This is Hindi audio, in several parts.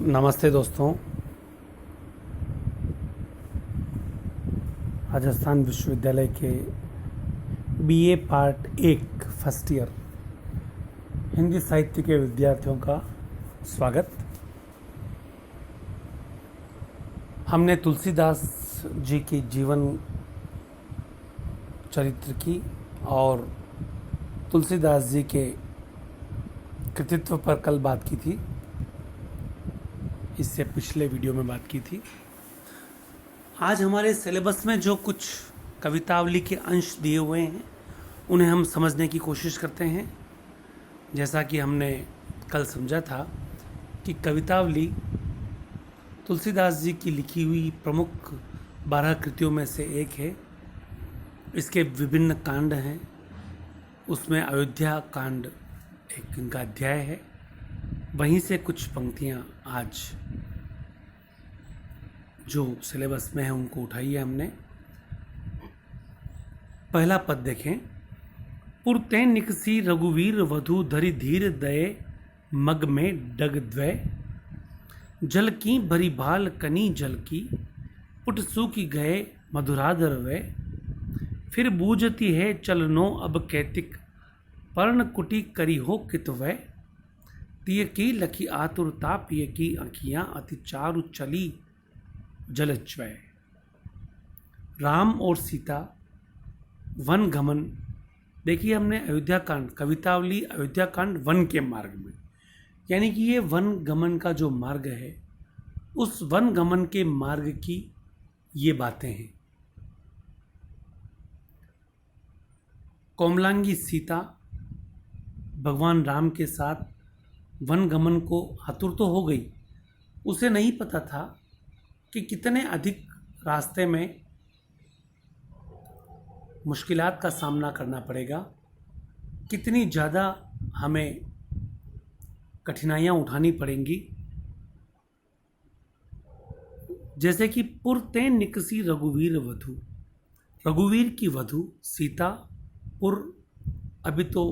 नमस्ते दोस्तों। राजस्थान विश्वविद्यालय के BA part 1 first year Hindi साहित्य के विद्यार्थियों का स्वागत। हमने तुलसीदास जी की जीवन चरित्र की और तुलसीदास जी के कृतित्व पर कल बात की थी। इससे पिछले वीडियो में बात की थी। आज हमारे सिलेबस में जो कुछ कवितावली के अंश दिए हुए हैं उन्हें हम समझने की कोशिश करते हैं। जैसा कि हमने कल समझा था कि कवितावली तुलसीदास जी की लिखी हुई प्रमुख 12 कृतियों में से एक है। इसके विभिन्न कांड हैं, उसमें अयोध्या कांड एक इनका अध्याय है। वहीं से कुछ पंक्तियां आज जो सिलेबस में है उनको उठाई है हमने। पहला पद देखें। पुरते निकसी रघुवीर वधु धरि धीर दये मग में डग द्वय जल की भरी भाल कनी जल की पुट सूखी गए मधुराधर वे फिर बूझती है चलनो अब कैतिक पर्ण कुटी करी हो कित वै तिय की लखी आतुरता पिय की आँखियाँ अति चारु चली जलज्वय। राम और सीता वन गमन। देखिए, हमने अयोध्या कांड, कवितावली अयोध्या कांड वन के मार्ग में, यानी कि ये वन गमन का जो मार्ग है उस वन गमन के मार्ग की ये बातें हैं। कोमलांगी सीता भगवान राम के साथ वन गमन को आतुर तो हो गई, उसे नहीं पता था कि कितने अधिक रास्ते में मुश्किलात का सामना करना पड़ेगा, कितनी ज़्यादा हमें कठिनाइयाँ उठानी पड़ेंगी। जैसे कि पुरते निकसी रघुवीर वधु, रघुवीर की वधु सीता पुर अभी तो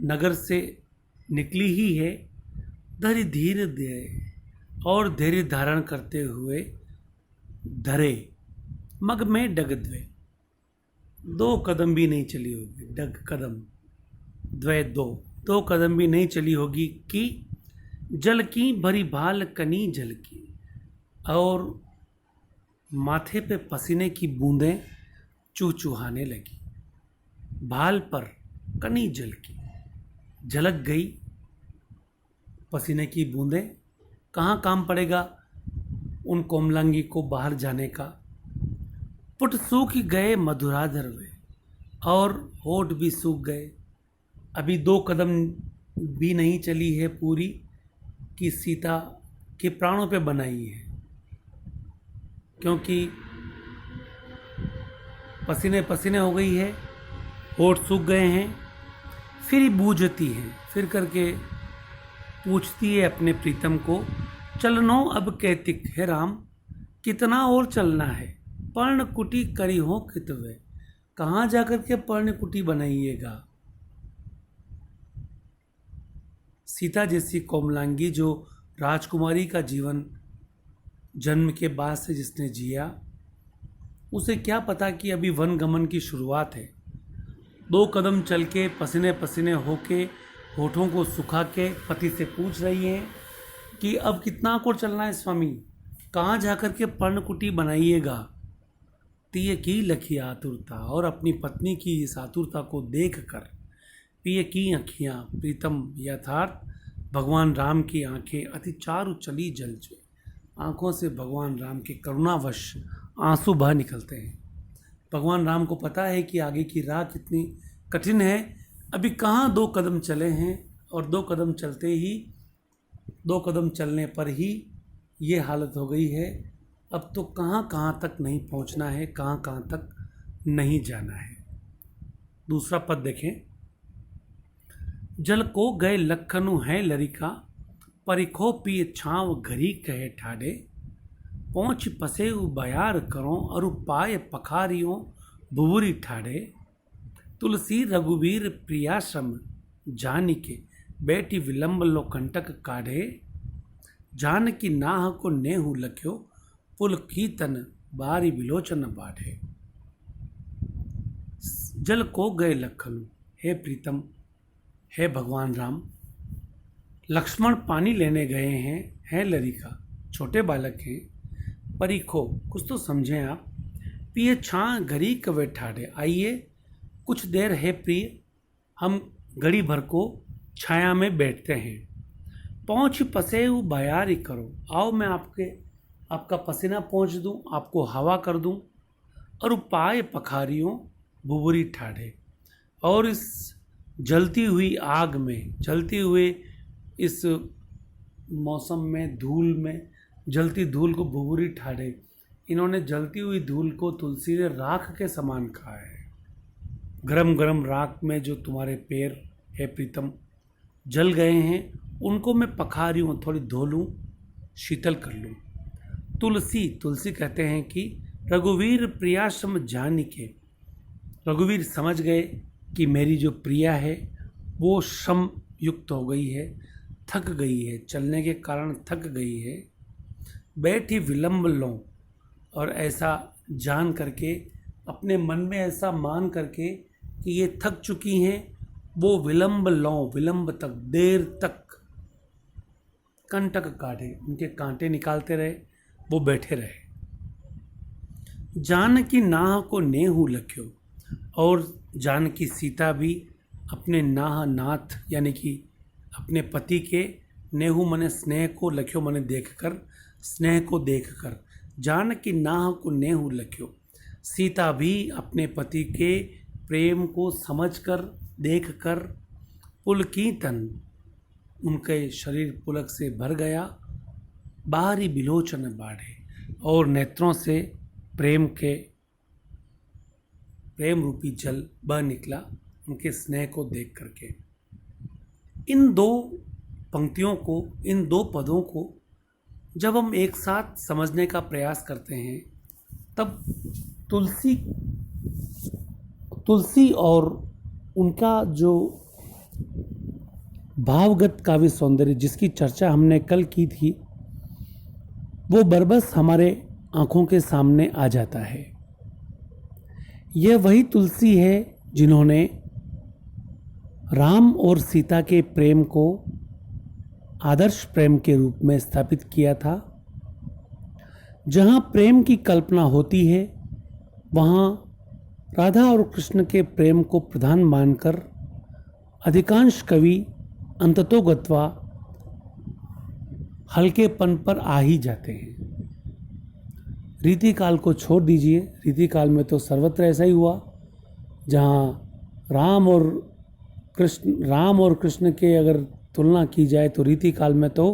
नगर से निकली ही है, धरि धीर दे और धैर्य धारण करते हुए धरे मग में डग द्वे, 2 कदम भी नहीं चली होगी। डग कदम, द्वे दो कदम भी नहीं चली होगी कि जल की भरी भाल कनी जल की, और माथे पे पसीने की बूंदें चूचूहाने लगी। भाल पर कनी जल की, झलक गई पसीने की बूंदें। कहाँ काम पड़ेगा उन कोमलांगी को बाहर जाने का। पुट सूख गए मधुराधर वे, और होठ भी सूख गए। अभी 2 कदम भी नहीं चली है पूरी कि सीता के प्राणों पे बनाई है, क्योंकि पसीने पसीने हो गई है, होठ सूख गए हैं। फिर ही बूझती है, फिर करके पूछती है अपने प्रीतम को, चलनो अब कैतिक, है राम कितना और चलना है, पर्ण कुटी करी हो कितवे, कहाँ जाकर के पर्ण कुटी बनाइएगा। सीता जैसी कोमलांगी जो राजकुमारी का जीवन जन्म के बाद से जिसने जिया, उसे क्या पता कि अभी वन गमन की शुरुआत है। 2 कदम चल के पसीने पसीने होके होठों को सुखा के पति से पूछ रही हैं कि अब कितना और चलना है स्वामी, कहाँ जाकर के पर्णकुटी बनाइएगा। तिय की लखी आतुरता, और अपनी पत्नी की इस आतुरता को देखकर पिय की आँखियाँ, प्रीतम यथार्थ भगवान राम की आंखें अति चारु चली जलचे, आँखों से भगवान राम के करुणावश आंसू बह निकलते हैं। भगवान राम को पता है कि आगे की राह कितनी कठिन है। अभी कहाँ 2 कदम चले हैं, और 2 कदम चलते ही, 2 कदम चलने पर ही ये हालत हो गई है। अब तो कहाँ कहाँ तक नहीं पहुँचना है, कहाँ कहाँ तक नहीं जाना है। दूसरा पद देखें। जल को गए लखनु है लरिका, परिखो पिय छाँव घरी कहे ठाडे, पहुँच पसे बयार करो अरु पाय पखारियों बुबुरी ठाडे, तुलसी रघुवीर प्रियाश्रम जानिके बेटी विलंब लो कंटक काढ़े, जान की नाह को नेहु लख्यो, पुल कीतन बारी बिलोचन बाढ़े। जल को गए लखन, हे प्रीतम, हे भगवान राम। लक्ष्मण पानी लेने गए हैं लरिका, छोटे बालक हैं। परीखो, कुछ तो समझें आप। पिए छां घड़ी कवे ठाड़े, आइए कुछ देर है प्रिय, हम घड़ी भर को छाया में बैठते हैं। पहुँच पसेऊ बयारी करो, आओ मैं आपका पसीना पहुँच दूँ, आपको हवा कर दूँ। और उपाय पखारियों बुबुरी ठाढ़े, और इस जलती हुई आग में, जलती हुए इस मौसम में, धूल में, जलती धूल को बुबुरी ठाढ़े। इन्होंने जलती हुई धूल को तुलसी ने राख के समान कहा है। गरम गरम राख में जो तुम्हारे पैर है प्रीतम जल गए हैं, उनको मैं पखारियों, थोड़ी धो लूँ, शीतल कर लूँ। तुलसी कहते हैं कि रघुवीर प्रियाश्रम जानी के, रघुवीर समझ गए कि मेरी जो प्रिया है वो श्रम युक्त हो गई है, थक गई है, चलने के कारण थक गई है। बैठी विलंब लो, और ऐसा जान करके, अपने मन में ऐसा मान करके कि ये थक चुकी हैं, वो विलंब लो, विलंब तक, देर तक कंटक काटे, उनके कांटे निकालते रहे, वो बैठे रहे। जानकी नाह को नेहु लख्यो, और जानकी सीता भी अपने नाथ यानी कि अपने पति के नेहु मने स्नेह को, लख्यो मने देखकर, स्नेह को देखकर, जानकी नाह को नेहु लख्यो। सीता भी अपने पति के प्रेम को समझकर, देखकर, पुलकीतन, उनके शरीर पुलक से भर गया। बाहरी बिलोचन बाढ़े, और नेत्रों से प्रेम रूपी जल बह निकला उनके स्नेह को देख करके। इन दो पंक्तियों को, इन दो पदों को जब हम एक साथ समझने का प्रयास करते हैं, तब तुलसी और उनका जो भावगत काव्य सौंदर्य जिसकी चर्चा हमने कल की थी, वो बरबस हमारे आंखों के सामने आ जाता है। यह वही तुलसी है जिन्होंने राम और सीता के प्रेम को आदर्श प्रेम के रूप में स्थापित किया था। जहाँ प्रेम की कल्पना होती है, वहाँ राधा और कृष्ण के प्रेम को प्रधान मानकर अधिकांश कवि अंततोगत्वा हल्केपन पर आ ही जाते हैं। रीतिकाल को छोड़ दीजिए, रीतिकाल में तो सर्वत्र ऐसा ही हुआ, जहाँ राम और कृष्ण के अगर तुलना की जाए तो रीतिकाल में तो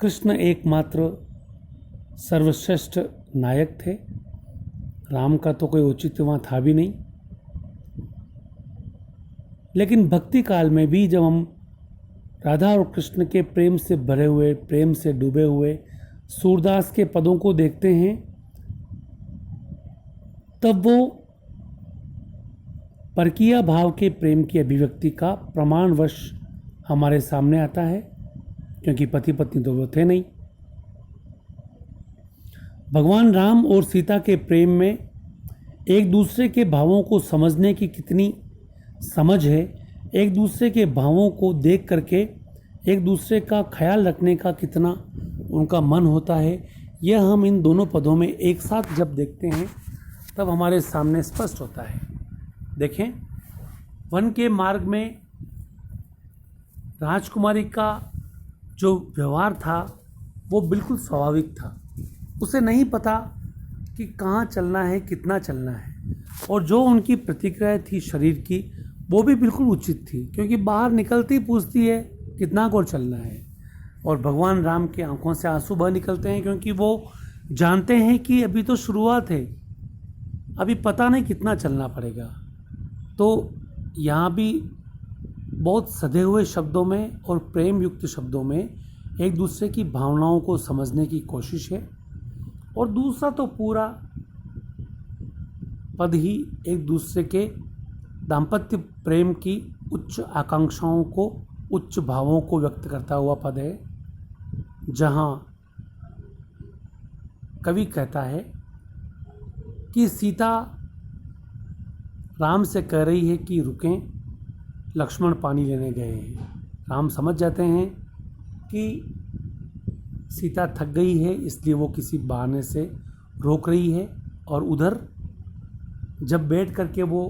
कृष्ण एकमात्र सर्वश्रेष्ठ नायक थे। राम का तो कोई औचित्य वहाँ था भी नहीं। लेकिन भक्ति काल में भी जब हम राधा और कृष्ण के प्रेम से भरे हुए, प्रेम से डूबे हुए सूरदास के पदों को देखते हैं, तब वो परकीय भाव के प्रेम की अभिव्यक्ति का प्रमाणवश हमारे सामने आता है, क्योंकि पति पत्नी तो वो थे नहीं। भगवान राम और सीता के प्रेम में एक दूसरे के भावों को समझने की कितनी समझ है, एक दूसरे के भावों को देख करके एक दूसरे का ख्याल रखने का कितना उनका मन होता है, यह हम इन दोनों पदों में एक साथ जब देखते हैं तब हमारे सामने स्पष्ट होता है। देखें, वन के मार्ग में राजकुमारी का जो व्यवहार था वो बिल्कुल स्वाभाविक था। उसे नहीं पता कि कहाँ चलना है, कितना चलना है, और जो उनकी प्रतिक्रिया थी शरीर की, वो भी बिल्कुल उचित थी, क्योंकि बाहर निकलती पूछती है कितना को चलना है। और भगवान राम की आंखों से आंसू बह निकलते हैं, क्योंकि वो जानते हैं कि अभी तो शुरुआत है, अभी पता नहीं कितना चलना पड़ेगा। तो यहाँ भी बहुत सधे हुए शब्दों में और प्रेम युक्त शब्दों में एक दूसरे की भावनाओं को समझने की कोशिश है, और दूसरा तो पूरा पद ही एक दूसरे के दाम्पत्य प्रेम की उच्च आकांक्षाओं को, उच्च भावों को व्यक्त करता हुआ पद है। जहाँ कवि कहता है कि सीता राम से कह रही है कि रुकें, लक्ष्मण पानी लेने गए हैं। राम समझ जाते हैं कि सीता थक गई है, इसलिए वो किसी बहाने से रोक रही है, और उधर जब बैठ करके वो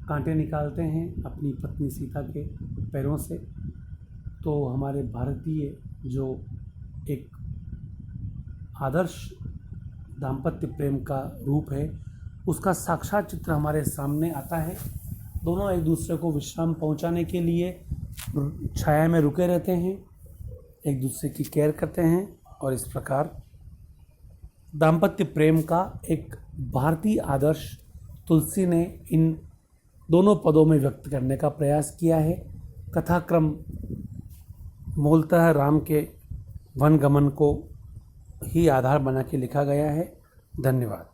कांटे निकालते हैं अपनी पत्नी सीता के पैरों से, तो हमारे भारतीय जो एक आदर्श दाम्पत्य प्रेम का रूप है, उसका साक्षात चित्र हमारे सामने आता है। दोनों एक दूसरे को विश्राम पहुंचाने के लिए छाया में रुके रहते हैं, एक दूसरे की केयर करते हैं, और इस प्रकार दाम्पत्य प्रेम का एक भारतीय आदर्श तुलसी ने इन दोनों पदों में व्यक्त करने का प्रयास किया है। कथाक्रम मूलतः राम के वनगमन को ही आधार बना के लिखा गया है। धन्यवाद।